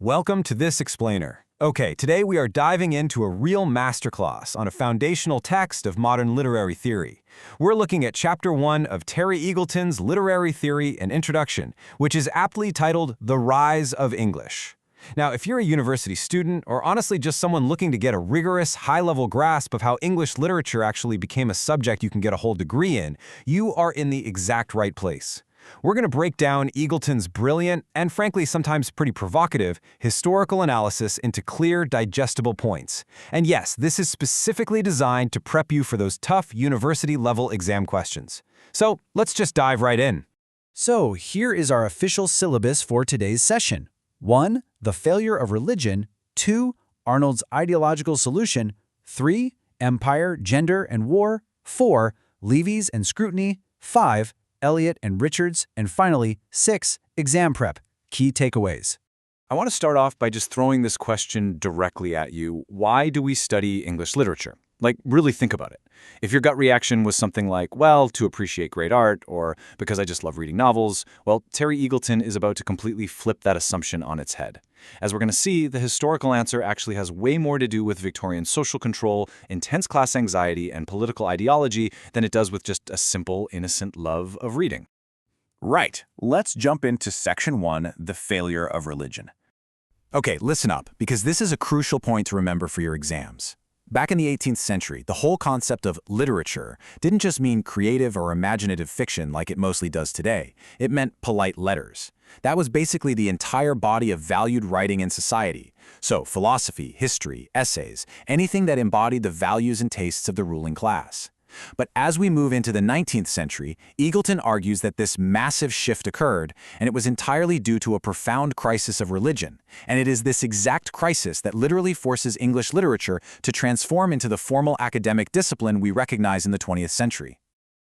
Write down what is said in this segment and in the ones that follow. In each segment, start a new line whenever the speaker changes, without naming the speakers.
Welcome to this explainer. Okay, today we are diving into a real masterclass on a foundational text of modern literary theory. We're looking at Chapter 1 of Terry Eagleton's Literary Theory and Introduction, which is aptly titled The Rise of English. Now, if you're a university student, or honestly just someone looking to get a rigorous, high-level grasp of how English literature actually became a subject you can get a whole degree in, you are in the exact right place. We're going to break down Eagleton's brilliant, and frankly sometimes pretty provocative, historical analysis into clear, digestible points. And yes, this is specifically designed to prep you for those tough university-level exam questions. So let's just dive right in.
So here is our official syllabus for today's session. 1. The failure of religion. 2. Arnold's ideological solution. 3. Empire, gender, and war. 4. Levy's and scrutiny. 5. Eliot and Richards, and finally, 6. Exam prep. Key takeaways.
I want to start off by just throwing this question directly at you. Why do we study English literature? Like, really think about it. If your gut reaction was something like, well, to appreciate great art, or because I just love reading novels, well, Terry Eagleton is about to completely flip that assumption on its head. As we're going to see, the historical answer actually has way more to do with Victorian social control, intense class anxiety, and political ideology than it does with just a simple, innocent love of reading.
Right. Let's jump into Section 1, the failure of religion.
Okay, listen up, because this is a crucial point to remember for your exams. Back in the 18th century, the whole concept of literature didn't just mean creative or imaginative fiction like it mostly does today. It meant polite letters. That was basically the entire body of valued writing in society. So philosophy, history, essays, anything that embodied the values and tastes of the ruling class. But as we move into the 19th century, Eagleton argues that this massive shift occurred, and it was entirely due to a profound crisis of religion. And it is this exact crisis that literally forces English literature to transform into the formal academic discipline we recognize in the 20th century.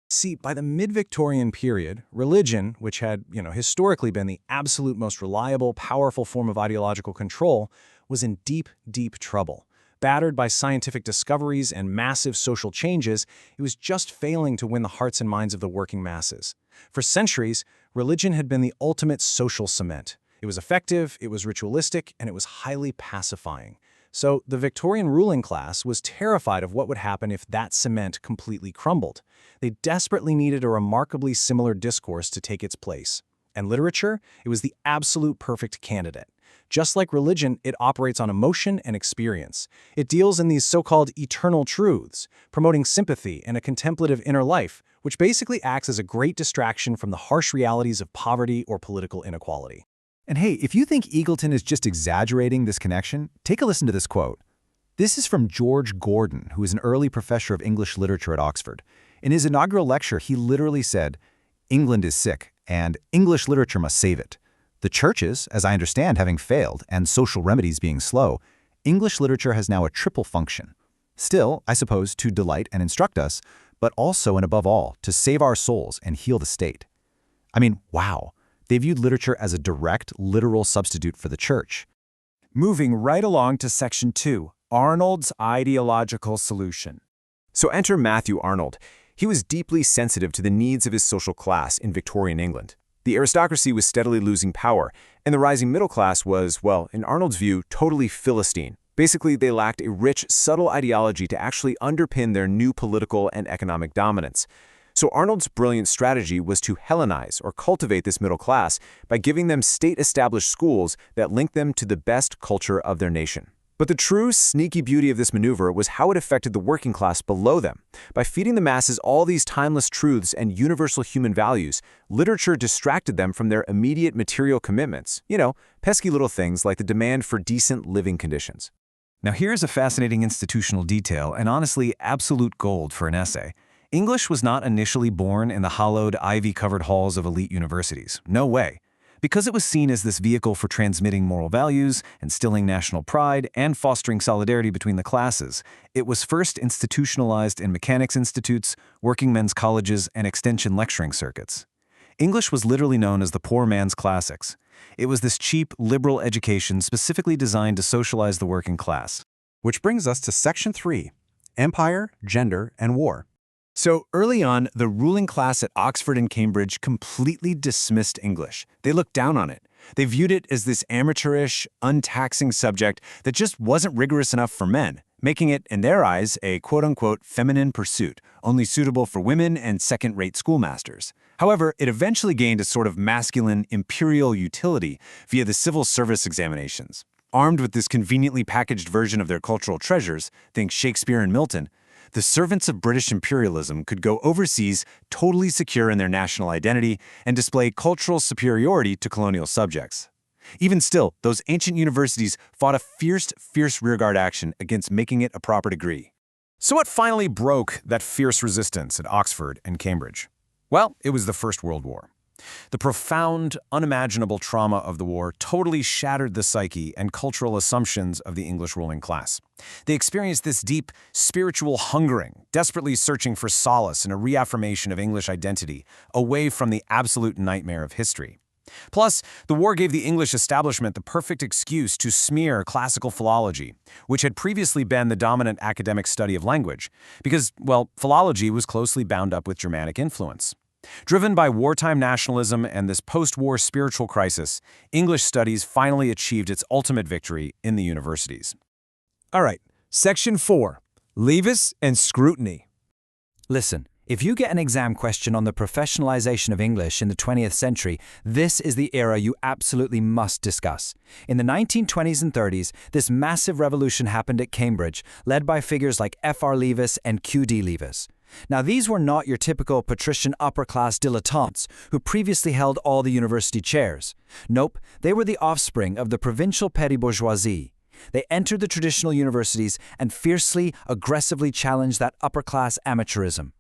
See, by the mid-Victorian period, religion, which had, historically been the absolute most reliable, powerful form of ideological control, was in deep, deep trouble. Battered by scientific discoveries and massive social changes, it was just failing to win the hearts and minds of the working masses. For centuries, religion had been the ultimate social cement. It was effective, it was ritualistic, and it was highly pacifying. So the Victorian ruling class was terrified of what would happen if that cement completely crumbled. They desperately needed a remarkably similar discourse to take its place. And literature, it was the absolute perfect candidate. Just like religion, it operates on emotion and experience. It deals in these so-called eternal truths, promoting sympathy and a contemplative inner life, which basically acts as a great distraction from the harsh realities of poverty or political inequality.
And hey, if you think Eagleton is just exaggerating this connection, take a listen to this quote. This is from George Gordon, who is an early professor of English literature at Oxford. In his inaugural lecture, he literally said, "England is sick, and English literature must save it." The churches, as I understand, having failed, and social remedies being slow, English literature has now a triple function. Still, I suppose, to delight and instruct us, but also and above all, to save our souls and heal the state. I mean, wow. They viewed literature as a direct, literal substitute for the church.
Moving right along to Section 2, Arnold's ideological solution.
So enter Matthew Arnold. He was deeply sensitive to the needs of his social class in Victorian England. The aristocracy was steadily losing power, and the rising middle class was, well, in Arnold's view, totally Philistine. Basically, they lacked a rich, subtle ideology to actually underpin their new political and economic dominance. So Arnold's brilliant strategy was to Hellenize or cultivate this middle class by giving them state-established schools that linked them to the best culture of their nation. But the true sneaky beauty of this maneuver was how it affected the working class below them. By feeding the masses all these timeless truths and universal human values, literature distracted them from their immediate material commitments. Pesky little things like the demand for decent living conditions.
Now here's a fascinating institutional detail, and honestly absolute gold for an essay. English was not initially born in the hallowed, ivy-covered halls of elite universities. No way. Because it was seen as this vehicle for transmitting moral values, instilling national pride, and fostering solidarity between the classes, it was first institutionalized in mechanics institutes, working men's colleges, and extension lecturing circuits. English was literally known as the poor man's classics. It was this cheap, liberal education specifically designed to socialize the working class.
Which brings us to Section 3, Empire, Gender, and War.
So early on, the ruling class at Oxford and Cambridge completely dismissed English. They looked down on it.
They viewed it as this amateurish, untaxing subject that just wasn't rigorous enough for men, making it, in their eyes, a quote-unquote feminine pursuit, only suitable for women and second-rate schoolmasters. However, it eventually gained a sort of masculine, imperial utility via the civil service examinations. Armed with this conveniently packaged version of their cultural treasures, think Shakespeare and Milton, the servants of British imperialism could go overseas totally secure in their national identity and display cultural superiority to colonial subjects. Even still, those ancient universities fought a fierce rearguard action against making it a proper degree.
So what finally broke that fierce resistance at Oxford and Cambridge? Well, it was the First World War. The profound, unimaginable trauma of the war totally shattered the psyche and cultural assumptions of the English ruling class. They experienced this deep spiritual hungering, desperately searching for solace in a reaffirmation of English identity, away from the absolute nightmare of history. Plus, the war gave the English establishment the perfect excuse to smear classical philology, which had previously been the dominant academic study of language, because, well, philology was closely bound up with Germanic influence. Driven by wartime nationalism and this post-war spiritual crisis, English studies finally achieved its ultimate victory in the universities.
All right, Section 4, Leavis and Scrutiny.
Listen, if you get an exam question on the professionalization of English in the 20th century, this is the era you absolutely must discuss. In the 1920s and 30s, this massive revolution happened at Cambridge, led by figures like F.R. Leavis and Q.D. Leavis. Now, these were not your typical patrician upper-class dilettantes who previously held all the university chairs. Nope, they were the offspring of the provincial petty bourgeoisie. They entered the traditional universities and fiercely, aggressively challenged that upper-class amateurism.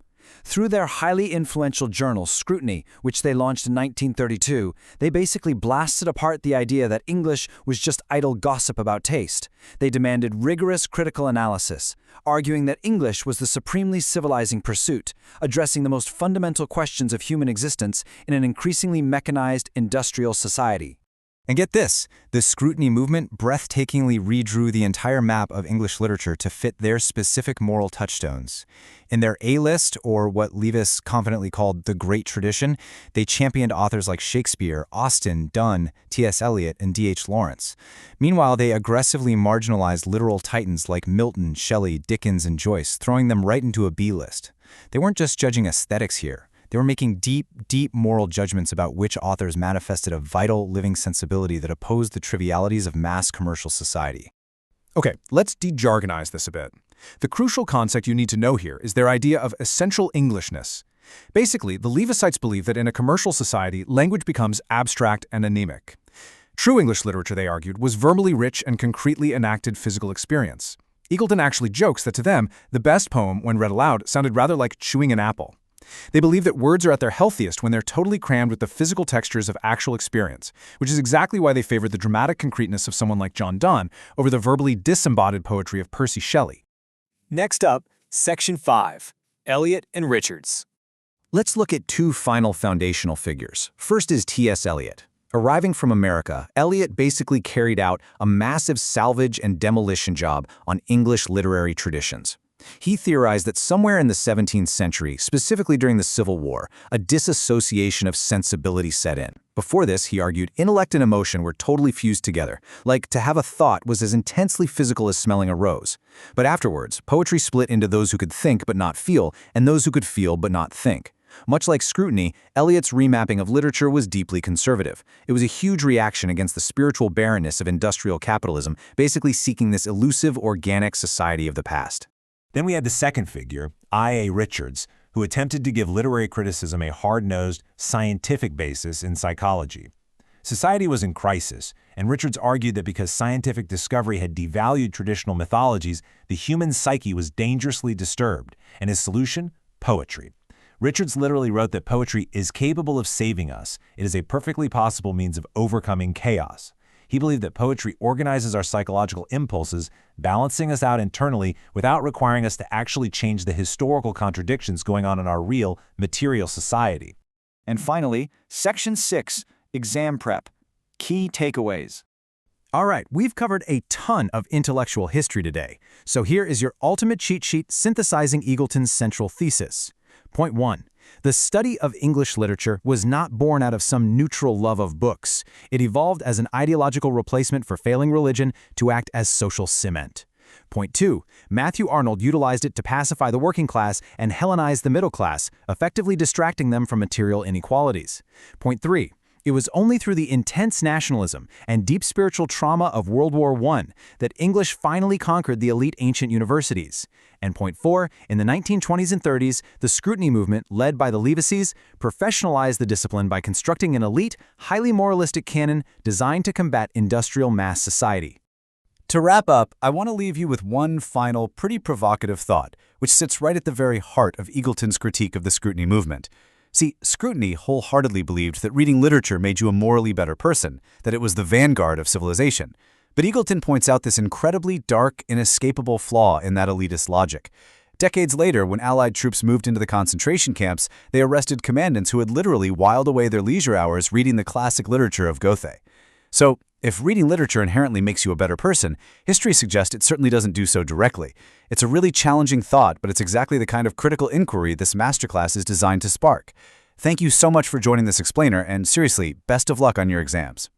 Through their highly influential journal, Scrutiny, which they launched in 1932, they basically blasted apart the idea that English was just idle gossip about taste. They demanded rigorous critical analysis, arguing that English was the supremely civilizing pursuit, addressing the most fundamental questions of human existence in an increasingly mechanized industrial society.
And get this, the Scrutiny movement breathtakingly redrew the entire map of English literature to fit their specific moral touchstones. In their A-list, or what Leavis confidently called the Great Tradition, they championed authors like Shakespeare, Austen, Donne, T.S. Eliot, and D.H. Lawrence. Meanwhile, they aggressively marginalized literal titans like Milton, Shelley, Dickens, and Joyce, throwing them right into a B-list. They weren't just judging aesthetics here. They were making deep moral judgments about which authors manifested a vital, living sensibility that opposed the trivialities of mass commercial society.
Okay, let's de-jargonize this a bit. The crucial concept you need to know here is their idea of essential Englishness. Basically, the Leavisites believe that in a commercial society, language becomes abstract and anemic. True English literature, they argued, was verbally rich and concretely enacted physical experience. Eagleton actually jokes that to them, the best poem, when read aloud, sounded rather like chewing an apple. They believe that words are at their healthiest when they're totally crammed with the physical textures of actual experience, which is exactly why they favored the dramatic concreteness of someone like John Donne over the verbally disembodied poetry of Percy Shelley.
Next up, Section 5, Eliot and Richards.
Let's look at two final foundational figures. First is T.S. Eliot. Arriving from America, Eliot basically carried out a massive salvage and demolition job on English literary traditions. He theorized that somewhere in the 17th century, specifically during the Civil War, a disassociation of sensibility set in. Before this, he argued, intellect and emotion were totally fused together, like to have a thought was as intensely physical as smelling a rose. But afterwards, poetry split into those who could think but not feel, and those who could feel but not think. Much like Scrutiny, Eliot's remapping of literature was deeply conservative. It was a huge reaction against the spiritual barrenness of industrial capitalism, basically seeking this elusive, organic society of the past.
Then we had the second figure, I.A. Richards, who attempted to give literary criticism a hard-nosed, scientific basis in psychology. Society was in crisis, and Richards argued that because scientific discovery had devalued traditional mythologies, the human psyche was dangerously disturbed, and his solution? Poetry. Richards literally wrote that poetry is capable of saving us. It is a perfectly possible means of overcoming chaos. He believed that poetry organizes our psychological impulses, balancing us out internally without requiring us to actually change the historical contradictions going on in our real, material society.
And finally, Section 6, Exam Prep. Key takeaways.
All right, we've covered a ton of intellectual history today, so here is your ultimate cheat sheet synthesizing Eagleton's central thesis. Point 1.
The study of English literature was not born out of some neutral love of books. It evolved as an ideological replacement for failing religion to act as social cement. Point 2. Matthew Arnold utilized it to pacify the working class and Hellenize the middle class, effectively distracting them from material inequalities. Point 3. It was only through the intense nationalism and deep spiritual trauma of World War I that English finally conquered the elite ancient universities. And point 4, in the 1920s and 30s, the scrutiny movement, led by the Leavises, professionalized the discipline by constructing an elite, highly moralistic canon designed to combat industrial mass society.
To wrap up, I want to leave you with one final, pretty provocative thought, which sits right at the very heart of Eagleton's critique of the scrutiny movement. See, scrutiny wholeheartedly believed that reading literature made you a morally better person, that it was the vanguard of civilization. But Eagleton points out this incredibly dark, inescapable flaw in that elitist logic. Decades later, when Allied troops moved into the concentration camps, they arrested commandants who had literally whiled away their leisure hours reading the classic literature of Goethe. So, if reading literature inherently makes you a better person, history suggests it certainly doesn't do so directly. It's a really challenging thought, but it's exactly the kind of critical inquiry this masterclass is designed to spark. Thank you so much for joining this explainer, and seriously, best of luck on your exams.